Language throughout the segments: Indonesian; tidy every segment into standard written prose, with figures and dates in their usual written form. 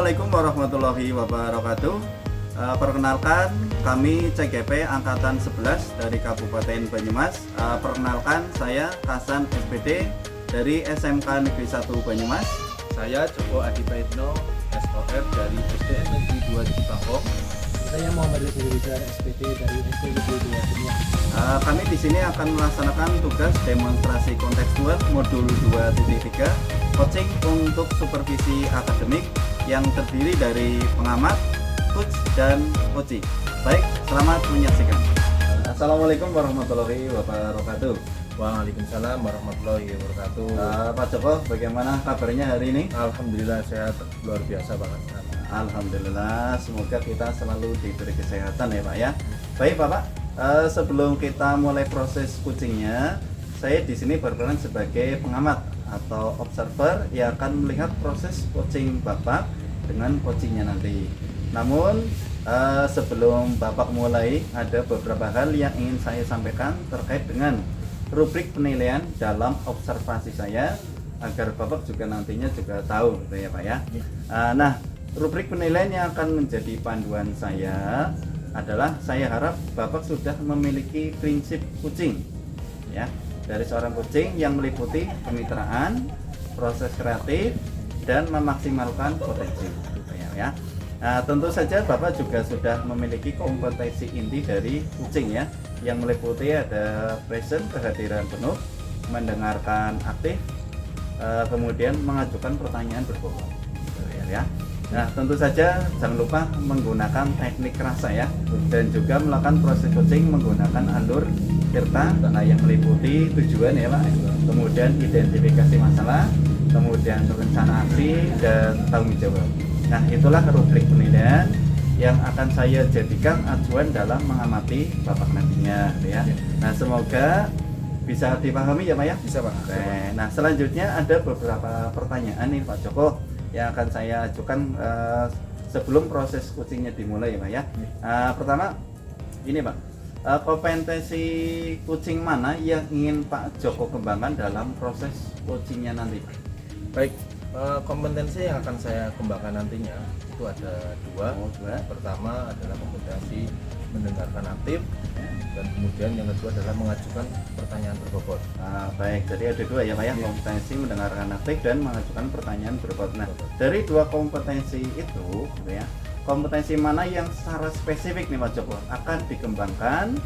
Assalamualaikum warahmatullahi wabarakatuh. Perkenalkan, kami CGP Angkatan 11 dari Kabupaten Banyumas. Perkenalkan, saya Hasan SPD dari SMK Negeri 1 Banyumas. Saya Joko Adi Praitno, SOF dari SDN Negeri 2 Cibangkok. Saya Muhammad Rizal SPD dari SD Negeri 2 Banyumas. Kami di sini akan melaksanakan tugas demonstrasi kontekstual modul 2.3 coaching untuk supervisi akademik yang terdiri dari pengamat, coach, dan coaching. Baik, selamat menyaksikan. Assalamualaikum warahmatullahi wabarakatuh. Waalaikumsalam warahmatullahi wabarakatuh. Pak Joko, bagaimana kabarnya hari ini? Alhamdulillah sehat, luar biasa banget. Alhamdulillah, semoga kita selalu diberi kesehatan ya Pak ya. Baik Bapak, sebelum kita mulai proses coachingnya, saya di sini berperan sebagai pengamat atau observer yang akan melihat proses coaching Bapak dengan coachingnya nanti. Namun sebelum Bapak mulai, ada beberapa hal yang ingin saya sampaikan terkait dengan rubrik penilaian dalam observasi saya agar Bapak juga nantinya juga tahu gitu ya Pak ya. Nah, rubrik penilaian yang akan menjadi panduan saya adalah saya harap Bapak sudah memiliki prinsip coaching ya, dari seorang coaching yang meliputi kemitraan, proses kreatif, dan memaksimalkan potensi gitu ya. Nah, tentu saja Bapak juga sudah memiliki kompetensi inti dari coaching ya, yang meliputi ada present, kehadiran penuh, mendengarkan aktif, kemudian mengajukan pertanyaan berbobot gitu ya. Nah, tentu saja jangan lupa menggunakan teknik rasa ya, dan juga melakukan proses coaching menggunakan alur tirta yang meliputi tujuan ya Pak, kemudian identifikasi masalah, kemudian rencana aksi, dan tanggung jawab. Nah, itulah rubrik penilaian yang akan saya jadikan acuan dalam mengamati Bapak nantinya ya. Nah, semoga bisa dipahami ya Pak ya? Bisa Pak. Oke. Nah, selanjutnya ada beberapa pertanyaan nih Pak Joko yang akan saya ajukan sebelum proses coachingnya dimulai ya Pak ya. Pertama ini Pak, kompetensi coaching mana yang ingin Pak Joko kembangkan dalam proses coachingnya nanti Pak? Baik, kompetensi yang akan saya kembangkan nantinya itu ada dua. Pertama adalah kompetensi mendengarkan aktif, dan kemudian yang kedua adalah mengajukan pertanyaan berbobot. Baik, jadi ada dua ya Pak ya, kompetensi mendengarkan aktif dan mengajukan pertanyaan berbobot. Nah, dari dua kompetensi itu ya, kompetensi mana yang secara spesifik nih Pak Joko akan dikembangkan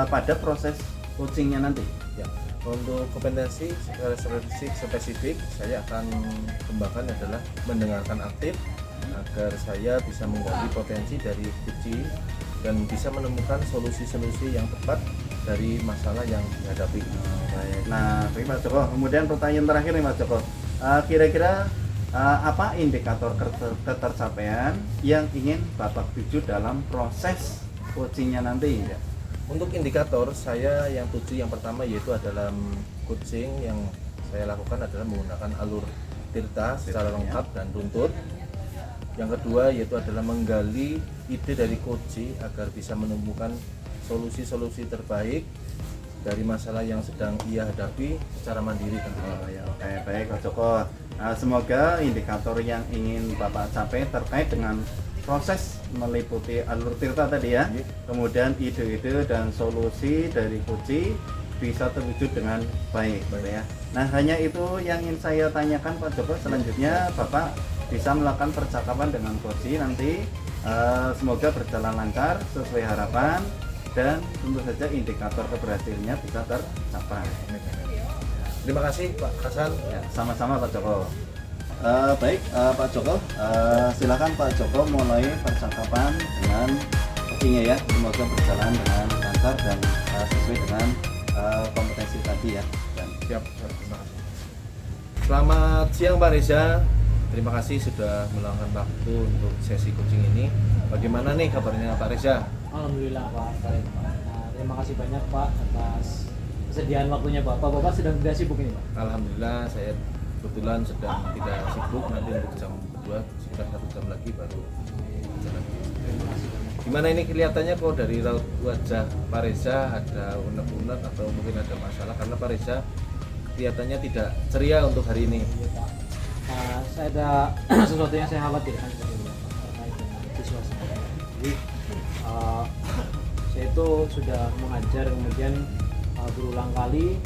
pada proses coachingnya nanti? Ya, untuk kompetensi secara spesifik saya akan kembangkan adalah mendengarkan aktif agar saya bisa menggali potensi dari coaching dan bisa menemukan solusi-solusi yang tepat dari masalah yang dihadapi. Baik. Nah, Pak Joko, kemudian pertanyaan terakhir nih Pak Joko, kira-kira apa indikator ketercapaian yang ingin Bapak tuju dalam proses coachingnya nanti? Ya. Untuk indikator saya yang tuju yang pertama yaitu adalah coaching yang saya lakukan adalah menggunakan alur tirta secara lengkap dan runtut. Yang kedua yaitu adalah menggali ide dari coach agar bisa menemukan solusi-solusi terbaik dari masalah yang sedang ia hadapi secara mandiri tentunya. Oke, baik Pak Joko. Semoga indikator yang ingin Bapak capai terkait dengan proses meliputi alur tirta tadi ya, kemudian ide-ide dan solusi dari coach bisa terwujud dengan baik ya. Nah, hanya itu yang ingin saya tanyakan Pak Joko. Selanjutnya Bapak bisa melakukan percakapan dengan coach nanti, semoga berjalan lancar sesuai harapan dan tentu saja indikator keberhasilannya bisa tercapai. Terima kasih Pak Hasan. Ya, sama-sama Pak Joko. Baik Pak Joko, silakan Pak Joko mulai percakapan dengan coachingnya ya, semoga berjalan dengan lancar dan sesuai dengan kompetensi tadi ya. Dan Siap, terima kasih. Selamat siang Pak Reza. Terima kasih sudah meluangkan waktu untuk sesi coaching ini. Bagaimana nih kabarnya Pak Reza? Alhamdulillah Pak. Baik, Pak. Nah, terima kasih banyak Pak atas kesediaan waktunya Bapak. Bapak sedang tidak sibuk ini Pak? Alhamdulillah saya kebetulan sedang tidak sibuk, nanti untuk jam 2 sekitar 1 jam lagi baru jalan. Gimana ini kelihatannya kok dari raut wajah Pak Reza ada unek-unek atau mungkin ada masalah, karena Pak Reza kelihatannya tidak ceria untuk hari ini. Iya Pak. saya ada sesuatu yang saya khawatirkan dari Bapak terkait dengan siswa saya. Jadi saya itu sudah mengajar, kemudian berulang kali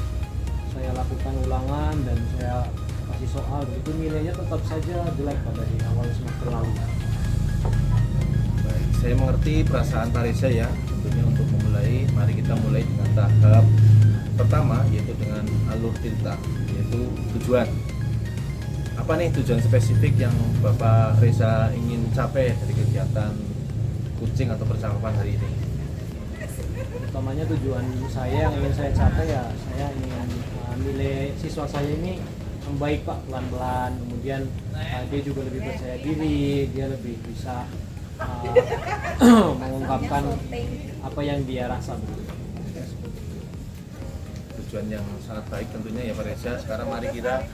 saya lakukan ulangan dan saya kasih soal, itu nilainya tetap saja jelek pada di awal semester lalu. Baik, saya mengerti perasaan Pak Reza ya. Tentunya untuk memulai, mari kita mulai dengan tahap pertama, yaitu dengan alur tirta, yaitu tujuan. Apa nih tujuan spesifik yang Bapak Reza ingin capai dari kegiatan coaching atau percakapan hari ini? Utamanya tujuan saya yang ingin saya capai ya, saya ingin nilai siswa saya ini membaik Pak, pelan-pelan, kemudian dia juga lebih percaya diri, dia lebih bisa mengungkapkan apa yang dia rasa begitu. Tujuan yang sangat baik tentunya ya Pak Reza. Sekarang mari kita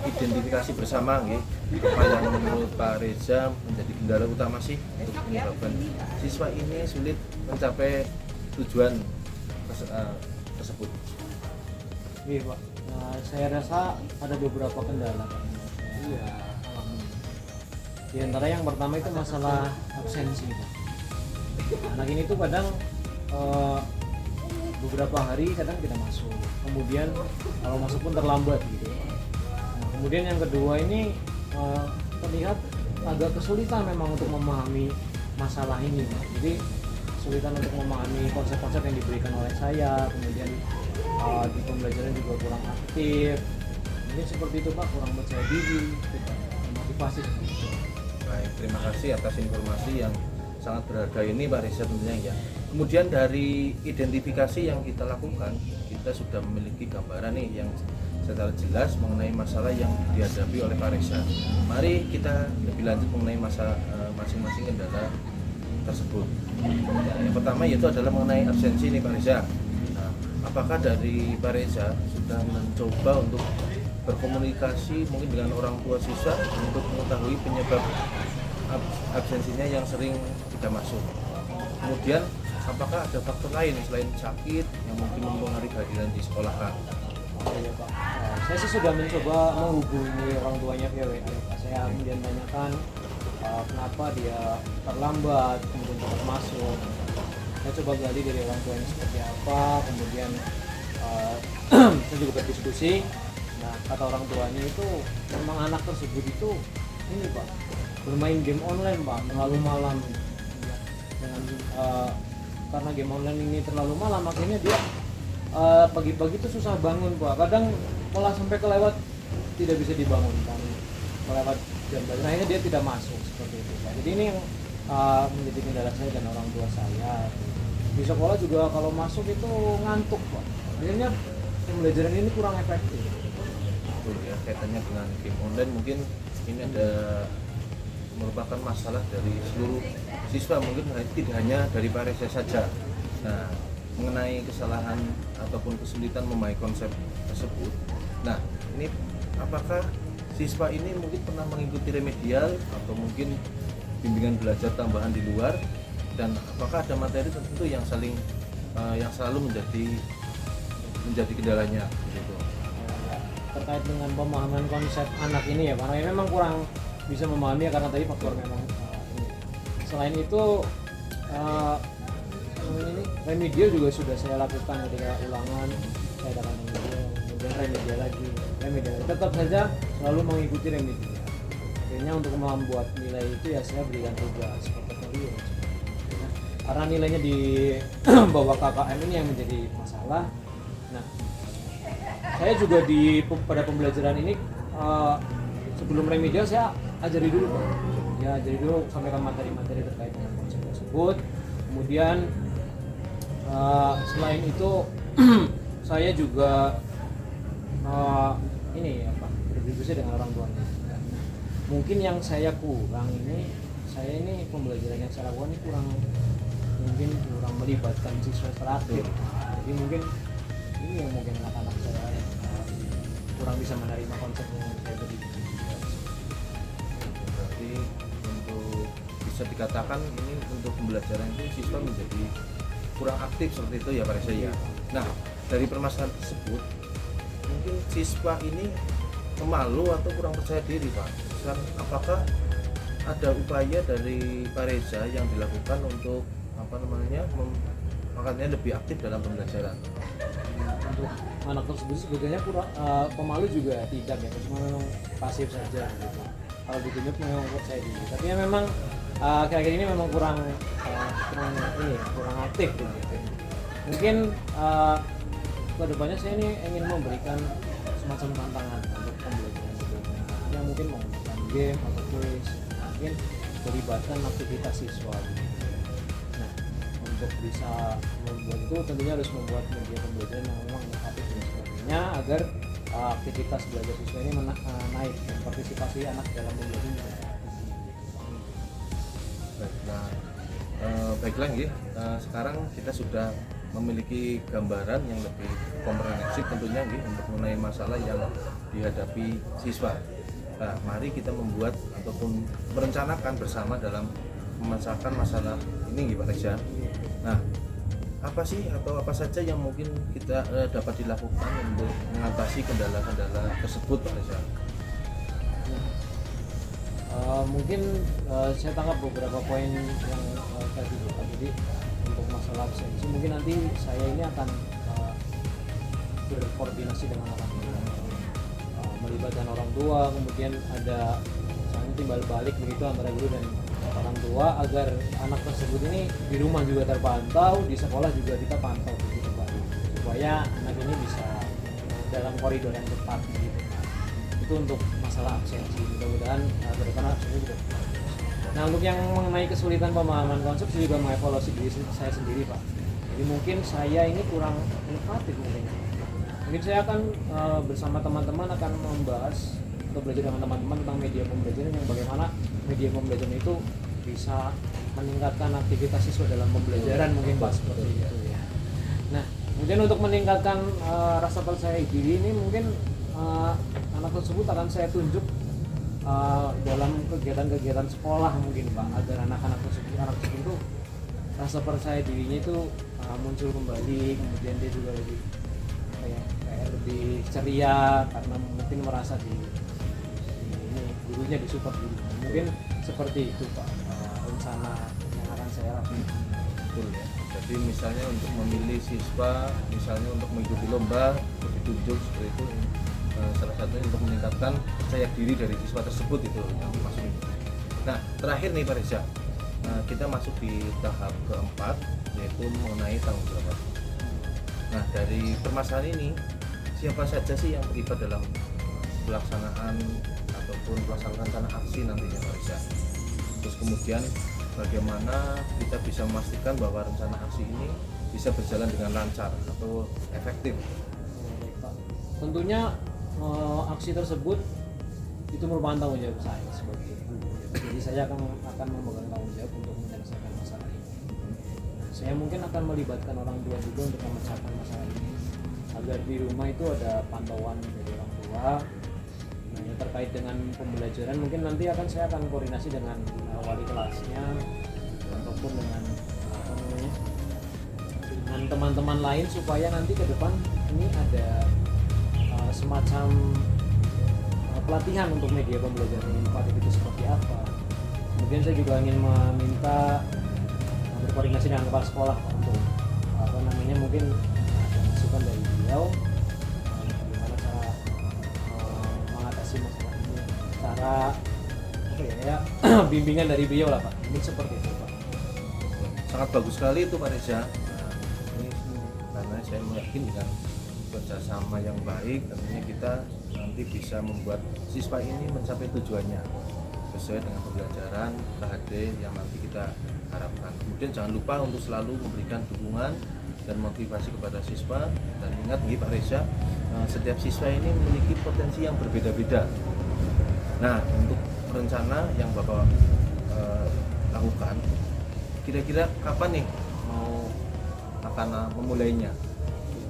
identifikasi bersama nggih, apa yang menurut Pak Reza menjadi kendala utama sih untuk menyebabkan siswa ini sulit mencapai tujuan tersebut. Iya Pak, saya rasa ada beberapa kendala Pak. Iya. Di antara yang pertama itu masalah absensi Pak. Anak ini tuh kadang beberapa hari kadang tidak masuk, kemudian kalau masuk pun terlambat gitu. Nah, kemudian yang kedua ini terlihat agak kesulitan memang untuk memahami masalah ini Pak. Jadi kesulitan untuk memahami konsep-konsep yang diberikan oleh saya, kemudian di pembelajaran juga kurang aktif. Mungkin seperti itu Pak, kurang percaya diri, motivasi seperti itu. Baik, terima kasih atas informasi yang sangat berharga ini Pak Reza tentunya ya. Kemudian dari identifikasi yang kita lakukan, kita sudah memiliki gambaran nih yang secara jelas mengenai masalah yang dihadapi oleh Pak Reza. Mari kita lebih lanjut mengenai masing-masing kendala tersebut. Ya, yang pertama yaitu adalah mengenai absensi nih Pak Reza. Nah, apakah dari Pak Reza sudah mencoba untuk berkomunikasi mungkin dengan orang tua siswa untuk mengetahui penyebab absensinya yang sering tidak masuk? Kemudian apakah ada faktor lain selain sakit yang mungkin mempengaruhi kehadiran di sekolah Kak? Oh iya Pak, saya sih sudah mencoba menghubungi orang tuanya via WA Pak. Saya kemudian tanyakan kenapa dia terlambat, kemudian tetap masuk. Saya coba gali dari orang tuanya seperti apa, kemudian saya juga berdiskusi. Nah, kata orang tuanya itu memang anak tersebut itu ini Pak, bermain game online Pak, terlalu malam. Dengan karena game online ini terlalu malam, akhirnya dia pagi-pagi itu susah bangun Pak. Kadang malah sampai kelewat tidak bisa dibangunkan, melewat jam belajar. Akhirnya dia tidak masuk seperti itu Pak. Jadi ini yang menjadi kendala saya dan orang tua saya. Di sekolah juga kalau masuk itu ngantuk Pak. Akhirnya pembelajaran ini kurang efektif. Betul ya, kaitannya dengan game online mungkin ini ada merupakan masalah dari seluruh siswa, mungkin tidak hanya dari Pak Reza saja. Nah, mengenai kesalahan ataupun kesulitan memahami konsep tersebut. Nah, ini apakah siswa ini mungkin pernah mengikuti remedial atau mungkin bimbingan belajar tambahan di luar, dan apakah ada materi tertentu yang yang selalu menjadi kendalanya gitu? Terkait dengan pemahaman konsep anak ini ya, karena memang kurang bisa memahami ya, karena tadi faktor memang ini. Selain itu ini remedial juga sudah saya lakukan ketika ulangan, saya datang remedial, kemudian remedial tetap saja selalu mengikuti remedial. Akhirnya untuk membuat nilai itu ya saya berikan tugas portofolio. Karena nilainya di bawah KKM ini yang menjadi masalah. Nah, saya juga pada pembelajaran ini sebelum remedial saya ajari dulu Pak. Ya, ajari dulu sampaikan materi-materi terkait dengan konsep tersebut. Kemudian selain itu saya juga ini apa, berdiskusi dengan orang tuanya. Mungkin yang saya kurang ini, saya ini pembelajaran yang saya lakukan ini kurang melibatkan siswa terakhir. Jadi mungkin ini yang mungkin anak-anak saya kurang bisa menerima konsep yang saya beri. Berarti untuk bisa dikatakan ini untuk pembelajaran itu siswa menjadi kurang aktif seperti itu ya Pak Reza ya. Nah, dari permasalahan tersebut mungkin siswa ini memalu atau kurang percaya diri Pak. apakah ada upaya dari Pak Reza yang dilakukan untuk makanya lebih aktif dalam pembelajaran? Untuk anak tersebut sebetulnya kurang pemalu juga tidak ya, cuma memang pasif saja gitu. Kalau ditunjuk memang saya diri, tapi ya memang akhir-akhir ini memang kurang aktif gitu. Mungkin kedepannya saya ini ingin memberikan semacam tantangan untuk pembelajaran yang mungkin menggunakan game atau quiz, mungkin melibatkan aktivitas siswa. Nah, untuk bisa membuat itu tentunya harus membuat media pembelajaran yang memang inovatif dan sebagainya agar aktivitas belajar siswa ini naik dan partisipasi anak dalam pembelajaran. Baiklah nggih, sekarang kita sudah memiliki gambaran yang lebih komprehensif tentunya nggih untuk mengenai masalah yang dihadapi siswa. Nah, mari kita membuat ataupun merencanakan bersama dalam memecahkan masalah ini nggih Pak Reza. Nah, apa sih atau apa saja yang mungkin kita dapat dilakukan untuk mengatasi kendala-kendala tersebut Pak Reza? Mungkin saya tangkap beberapa poin yang tadi Pak. Jadi untuk masalah absensi mungkin nanti saya ini akan berkoordinasi dengan orang tua, melibatkan orang tua, kemudian ada misalnya timbal balik begitu antara guru dan orang tua agar anak tersebut ini di rumah juga terpantau, di sekolah juga kita pantau begitu Pak, supaya anak ini bisa dalam koridor yang tepat gitu. Itu untuk masalah absensi, mudah-mudahan ke depan absensi juga. Nah, untuk yang mengenai kesulitan pemahaman konsep saya juga mengevaluasi diri saya sendiri Pak. Jadi mungkin saya ini kurang inovatif mungkin saya akan bersama teman-teman akan membahas atau belajar dengan teman-teman tentang media pembelajaran yang bagaimana media pembelajaran itu bisa meningkatkan aktivitas siswa dalam pembelajaran mungkin Pak, seperti itu ya. Nah, kemudian untuk meningkatkan rasa percaya diri ini mungkin anak tersebut akan saya tunjuk dalam kegiatan-kegiatan sekolah mungkin Pak, agar anak tersebut itu rasa percaya dirinya itu muncul kembali, kemudian dia juga lebih lebih ceria karena mungkin merasa ini gurunya disupport dulu. Mungkin seperti itu Pak, rencana yang akan saya lakukan. Betul ya. Jadi misalnya untuk memilih siswa, misalnya untuk mengikuti lomba, ditunjuk seperti itu. Salah satunya untuk meningkatkan percaya diri dari siswa tersebut itu yang dimaksud. Nah, terakhir nih Pak Reza, kita masuk di tahap keempat, yaitu mengenai tanggung jawab. Nah, dari permasalahan ini siapa saja sih yang terlibat dalam pelaksanaan ataupun pelaksanaan rencana aksi nantinya Pak Reza? Terus kemudian bagaimana kita bisa memastikan bahwa rencana aksi ini bisa berjalan dengan lancar atau efektif? Tentunya aksi tersebut itu merupakan tanggung jawab saya sebagai guru. Jadi saya akan memegang tanggung jawab untuk menyelesaikan masalah ini. Saya mungkin akan melibatkan orang tua juga untuk memecahkan masalah ini agar di rumah itu ada pantauan dari orang tua. Nah, yang terkait dengan pembelajaran mungkin nanti saya akan koordinasi dengan wali kelasnya ataupun dengan dengan teman-teman lain supaya nanti ke depan ini ada semacam pelatihan untuk media pembelajaran inovatif itu seperti apa. Kemudian saya juga ingin meminta berkoordinasi dengan kepala sekolah untuk mungkin ada masukan dari beliau bagaimana cara mengatasi masalah ini, cara bimbingan dari beliau lah Pak. Ini seperti itu Pak. Sangat bagus sekali itu Pak Reza. Nah, ini karena saya yakin dengan kerjasama yang baik tentunya kita nanti bisa membuat siswa ini mencapai tujuannya sesuai dengan pembelajaran KHD yang nanti kita harapkan. Kemudian jangan lupa untuk selalu memberikan dukungan dan motivasi kepada siswa, dan ingat nih Pak Reza, setiap siswa ini memiliki potensi yang berbeda-beda. Nah, untuk rencana yang Bapak lakukan, kira-kira kapan nih akan memulainya?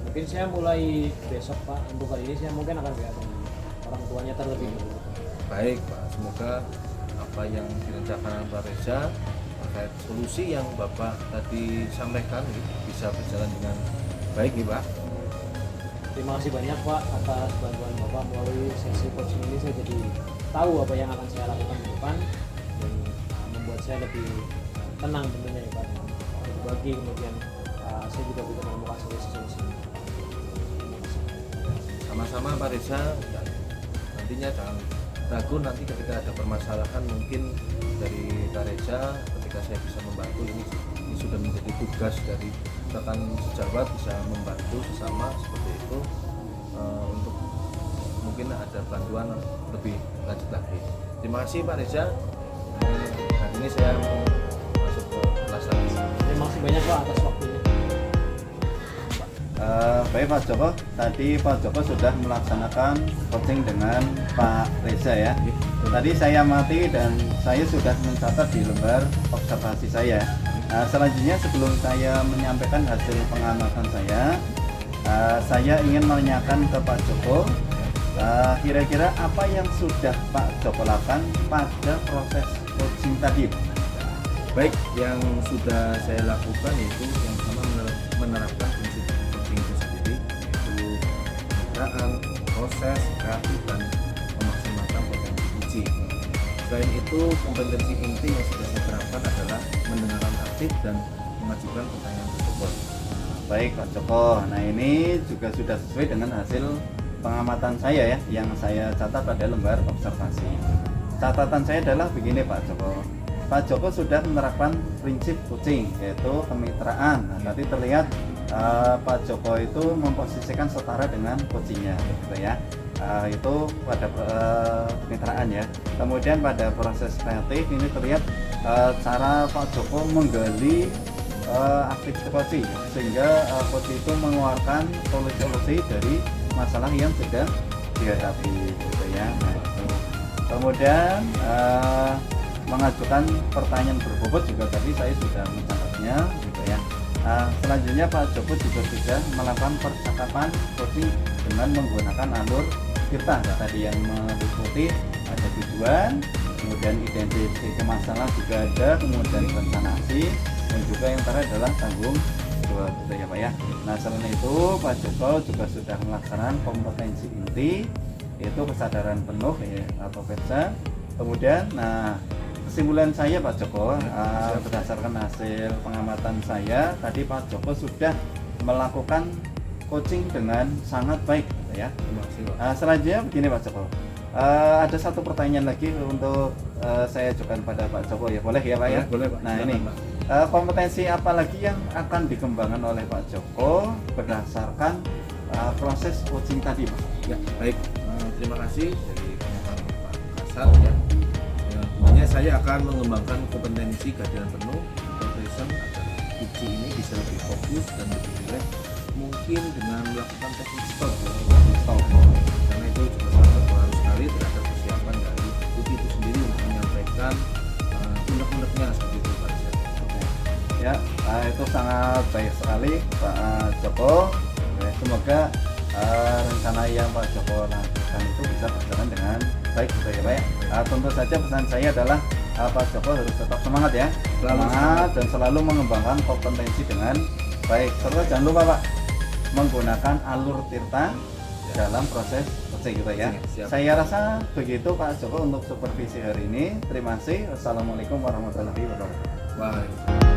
Mungkin saya mulai besok Pak. Untuk kali ini saya mungkin akan berhadapan orang tuanya terlebih dahulu. Baik Pak, semoga apa yang direncanakan Pak Reza terkait solusi yang Bapak tadi sampaikan bisa berjalan dengan baik nih Pak. Terima kasih banyak Pak atas bantuan Bapak melalui sesi coaching ini. Saya jadi tahu apa yang akan saya lakukan ke depan dan membuat saya lebih tenang tentunya ya Pak. Berbagi kemudian saya juga bisa menemukan solusi-solusi. Sama-sama Pak Reza, dan nantinya jangan ragu nanti ketika ada permasalahan mungkin dari Pak Reza, ketika saya bisa membantu ini sudah menjadi tugas dari rekan sejawat bisa membantu sesama seperti itu untuk mungkin ada bantuan lebih lanjut lagi. Terima kasih Pak Reza. Hari ini saya mau masuk ke kelas lagi. Terima kasih banyak Pak atas waktunya. Baik Pak Joko, tadi Pak Joko sudah melaksanakan coaching dengan Pak Reza ya. Tadi saya amati dan saya sudah mencatat di lembar observasi saya. Selanjutnya sebelum saya menyampaikan hasil pengamatan saya ingin menanyakan ke Pak Joko, kira-kira apa yang sudah Pak Joko lakukan pada proses coaching tadi? Baik, yang sudah saya lakukan yaitu yang pertama menerapkan prinsip coaching itu sendiri, yaitu pemeliharaan, proses, kreatif, dan memaksimalkan potensi uji. Selain itu, kompetensi inti yang sudah saya terapkan adalah mendengarkan aktif dan mengajukan pertanyaan tersebut. Baik Pak Joko, nah ini juga sudah sesuai dengan hasil pengamatan saya ya, yang saya catat pada lembar observasi. Catatan saya adalah begini Pak Joko. Pak Joko sudah menerapkan prinsip coaching, yaitu kemitraan. Nah, tadi terlihat Pak Joko itu memposisikan setara dengan coachingnya, gitu ya. Itu pada kemitraan ya. Kemudian pada proses kreatif ini terlihat cara Pak Joko menggali aktivitas coaching, sehingga coach itu mengeluarkan solusi-solusi dari masalah yang sedang dihadapi, gitu ya. Nah, itu. Kemudian mengajukan pertanyaan berbobot juga tadi saya sudah mencatatnya, gitu ya. Selanjutnya Pak Joko juga sudah melakukan percakapan coaching dengan menggunakan alur Tirta tadi yang meliputi ada tujuan, kemudian identifikasi masalah juga ada, kemudian rencana aksi, dan juga yang terakhir adalah tanggung jawab, gitu ya Pak ya. Nah selain itu Pak Joko juga sudah melaksanakan kompetensi inti, yaitu kesadaran penuh ya, atau PETSA. Kemudian kesimpulan saya Pak Joko, berdasarkan hasil pengamatan saya tadi Pak Joko sudah melakukan coaching dengan sangat baik, gitu ya. Selanjutnya begini Pak Joko, ada satu pertanyaan lagi untuk saya ajukan pada Pak Joko ya, boleh ya Pak ya? Boleh Pak. Nah ini kompetensi apa lagi yang akan dikembangkan oleh Pak Joko berdasarkan proses coaching tadi Pak? Ya baik, terima kasih dari pernyataan Pak Hasan ya. Tentunya saya akan mengembangkan kompetensi kehadiran penuh present agar uji ini bisa lebih fokus dan lebih rileks, mungkin dengan melakukan teknik stop karena itu juga sangat berpengaruh sekali terhadap persiapan dari uji itu sendiri untuk menyampaikan unek-uneknya seperti itu Pak Rizal. Ya, itu sangat baik sekali Pak Joko. Semoga rencana yang Pak Joko lakukan itu bisa berjalan dengan baik, gitu ya Pak ya. Tentu saja pesan saya adalah Pak Joko harus tetap semangat ya, semangat dan selalu mengembangkan kompetensi dengan baik. Serta jangan lupa Pak, menggunakan alur Tirta dalam proses coaching, gitu ya. Siap. Saya rasa begitu Pak Joko untuk supervisi hari ini. Terima kasih. Wassalamualaikum warahmatullahi wabarakatuh. Wah.